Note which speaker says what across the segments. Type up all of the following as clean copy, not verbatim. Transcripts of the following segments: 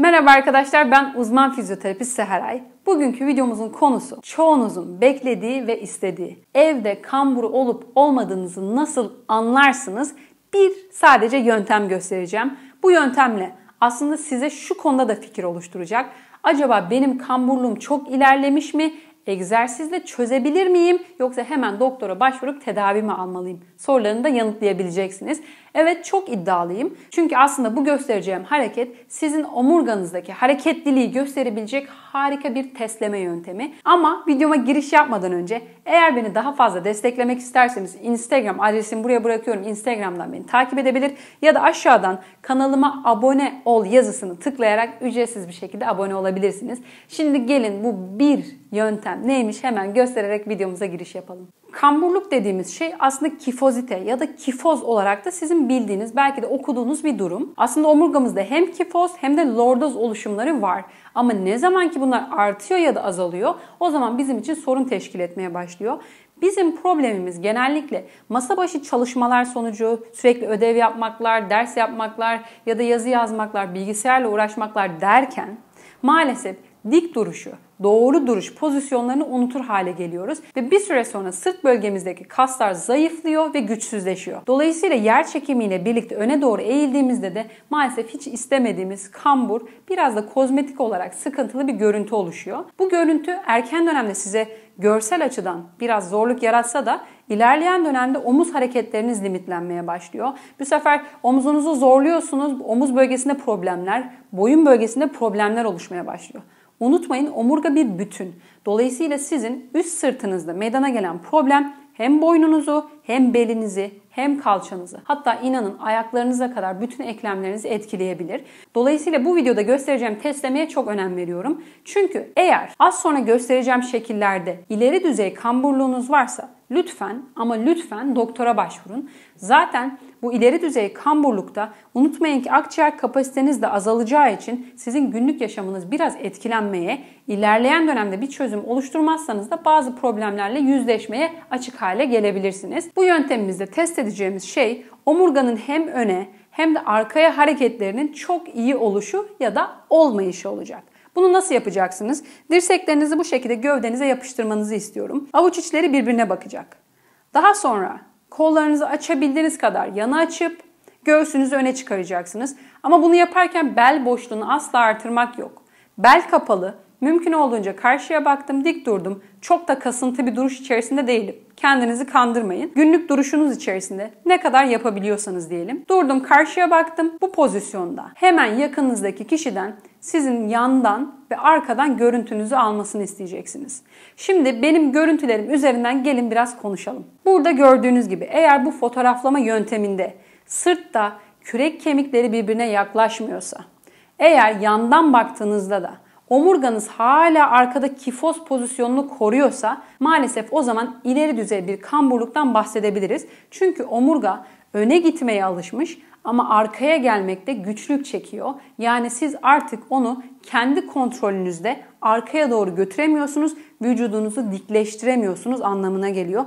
Speaker 1: Merhaba arkadaşlar, ben uzman fizyoterapist Seheray. Bugünkü videomuzun konusu çoğunuzun beklediği ve istediği evde kamburu olup olmadığınızı nasıl anlarsınız? Sadece yöntem göstereceğim. Bu yöntemle aslında size şu konuda da fikir oluşturacak. Acaba benim kamburluğum çok ilerlemiş mi? Egzersizle çözebilir miyim? Yoksa hemen doktora başvurup tedavi mi almalıyım? Sorularını da yanıtlayabileceksiniz. Evet, çok iddialıyım. Çünkü aslında bu göstereceğim hareket sizin omurganızdaki hareketliliği gösterebilecek harika bir testleme yöntemi. Ama videoma giriş yapmadan önce eğer beni daha fazla desteklemek isterseniz Instagram adresimi buraya bırakıyorum. Instagram'dan beni takip edebilir ya da aşağıdan kanalıma abone ol yazısını tıklayarak ücretsiz bir şekilde abone olabilirsiniz. Şimdi gelin bu bir yöntem neymiş hemen göstererek videomuza giriş yapalım. Kamburluk dediğimiz şey aslında kifozite ya da kifoz olarak da sizin bildiğiniz, belki de okuduğunuz bir durum. Aslında omurgamızda hem kifoz hem de lordoz oluşumları var. Ama ne zaman ki bunlar artıyor ya da azalıyor, o zaman bizim için sorun teşkil etmeye başlıyor. Bizim problemimiz genellikle masa başı çalışmalar sonucu sürekli ödev yapmaklar, ders yapmaklar ya da yazı yazmaklar, bilgisayarla uğraşmaklar derken maalesef dik duruşu, doğru duruş pozisyonlarını unutur hale geliyoruz ve bir süre sonra sırt bölgemizdeki kaslar zayıflıyor ve güçsüzleşiyor. Dolayısıyla yer çekimiyle birlikte öne doğru eğildiğimizde de maalesef hiç istemediğimiz kambur, biraz da kozmetik olarak sıkıntılı bir görüntü oluşuyor. Bu görüntü erken dönemde size görsel açıdan biraz zorluk yaratsa da ilerleyen dönemde omuz hareketleriniz limitlenmeye başlıyor. Bu sefer omuzunuzu zorluyorsunuz, omuz bölgesinde problemler, boyun bölgesinde problemler oluşmaya başlıyor. Unutmayın, omurga bir bütün. Dolayısıyla sizin üst sırtınızda meydana gelen problem hem boynunuzu, hem belinizi, hem kalçanızı, hatta inanın ayaklarınıza kadar bütün eklemlerinizi etkileyebilir. Dolayısıyla bu videoda göstereceğim testlemeye çok önem veriyorum. Çünkü eğer az sonra göstereceğim şekillerde ileri düzey kamburluğunuz varsa lütfen ama lütfen doktora başvurun. Zaten bu ileri düzey kamburlukta unutmayın ki akciğer kapasiteniz de azalacağı için sizin günlük yaşamınız biraz etkilenmeye, ilerleyen dönemde bir çözüm oluşturmazsanız da bazı problemlerle yüzleşmeye açık hale gelebilirsiniz. Bu yöntemimizde test edeceğimiz şey omurganın hem öne hem de arkaya hareketlerinin çok iyi oluşu ya da olmayışı olacak. Bunu nasıl yapacaksınız? Dirseklerinizi bu şekilde gövdenize yapıştırmanızı istiyorum. Avuç içleri birbirine bakacak. Daha sonra kollarınızı açabildiğiniz kadar yana açıp göğsünüzü öne çıkaracaksınız. Ama bunu yaparken bel boşluğunu asla artırmak yok. Bel kapalı, mümkün olduğunca karşıya baktım, dik durdum. Çok da kasıntı bir duruş içerisinde değilim. Kendinizi kandırmayın. Günlük duruşunuz içerisinde ne kadar yapabiliyorsanız diyelim. Durdum, karşıya baktım. Bu pozisyonda hemen yakınınızdaki kişiden sizin yandan ve arkadan görüntünüzü almasını isteyeceksiniz. Şimdi benim görüntülerim üzerinden gelin biraz konuşalım. Burada gördüğünüz gibi eğer bu fotoğraflama yönteminde sırtta kürek kemikleri birbirine yaklaşmıyorsa, eğer yandan baktığınızda da omurganız hala arkada kifoz pozisyonunu koruyorsa maalesef o zaman ileri düzey bir kamburluktan bahsedebiliriz. Çünkü omurga öne gitmeye alışmış ama arkaya gelmekte güçlük çekiyor. Yani siz artık onu kendi kontrolünüzde arkaya doğru götüremiyorsunuz, vücudunuzu dikleştiremiyorsunuz anlamına geliyor.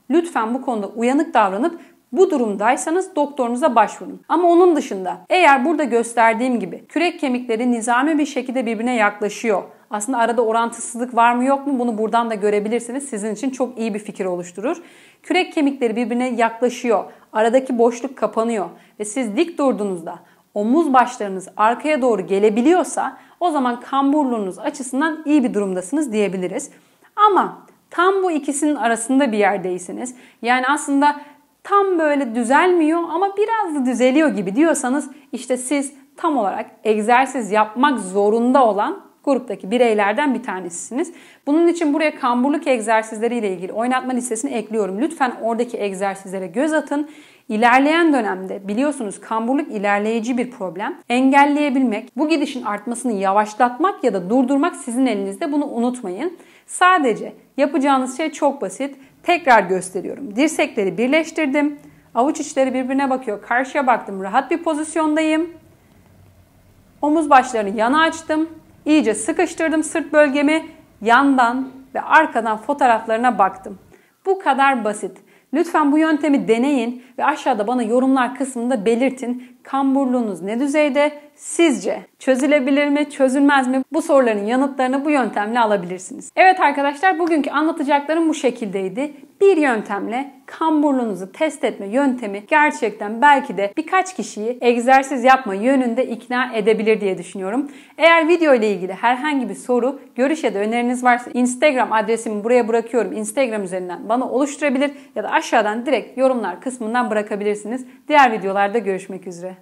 Speaker 1: Lütfen bu konuda uyanık davranıp bu durumdaysanız doktorunuza başvurun. Ama onun dışında eğer burada gösterdiğim gibi kürek kemikleri nizami bir şekilde birbirine yaklaşıyor. Aslında arada orantısızlık var mı yok mu bunu buradan da görebilirsiniz. Sizin için çok iyi bir fikir oluşturur. Kürek kemikleri birbirine yaklaşıyor. Aradaki boşluk kapanıyor ve siz dik durduğunuzda omuz başlarınız arkaya doğru gelebiliyorsa o zaman kamburluğunuz açısından iyi bir durumdasınız diyebiliriz. Ama tam bu ikisinin arasında bir yerdeysiniz. Yani aslında tam böyle düzelmiyor ama biraz da düzeliyor gibi diyorsanız işte siz tam olarak egzersiz yapmak zorunda olan gruptaki bireylerden bir tanesisiniz. Bunun için buraya kamburluk egzersizleriyle ilgili oynatma listesini ekliyorum. Lütfen oradaki egzersizlere göz atın. İlerleyen dönemde biliyorsunuz kamburluk ilerleyici bir problem. Engelleyebilmek, bu gidişin artmasını yavaşlatmak ya da durdurmak sizin elinizde, bunu unutmayın. Sadece yapacağınız şey çok basit. Tekrar gösteriyorum. Dirsekleri birleştirdim. Avuç içleri birbirine bakıyor. Karşıya baktım. Rahat bir pozisyondayım. Omuz başlarını yana açtım. İyice sıkıştırdım sırt bölgemi. Yandan ve arkadan fotoğraflarına baktım. Bu kadar basit. Lütfen bu yöntemi deneyin ve aşağıda bana yorumlar kısmında belirtin. Kamburluğunuz ne düzeyde? sizce çözülebilir mi, çözülmez mi? Bu soruların yanıtlarını bu yöntemle alabilirsiniz. Evet arkadaşlar, bugünkü anlatacaklarım bu şekildeydi. Bir yöntemle kamburluğunuzu test etme yöntemi gerçekten belki de birkaç kişiyi egzersiz yapma yönünde ikna edebilir diye düşünüyorum. Eğer video ile ilgili herhangi bir soru, görüş ya da öneriniz varsa Instagram adresimi buraya bırakıyorum. Instagram üzerinden bana oluşturabilir ya da aşağıdan direkt yorumlar kısmından bırakabilirsiniz. Diğer videolarda görüşmek üzere.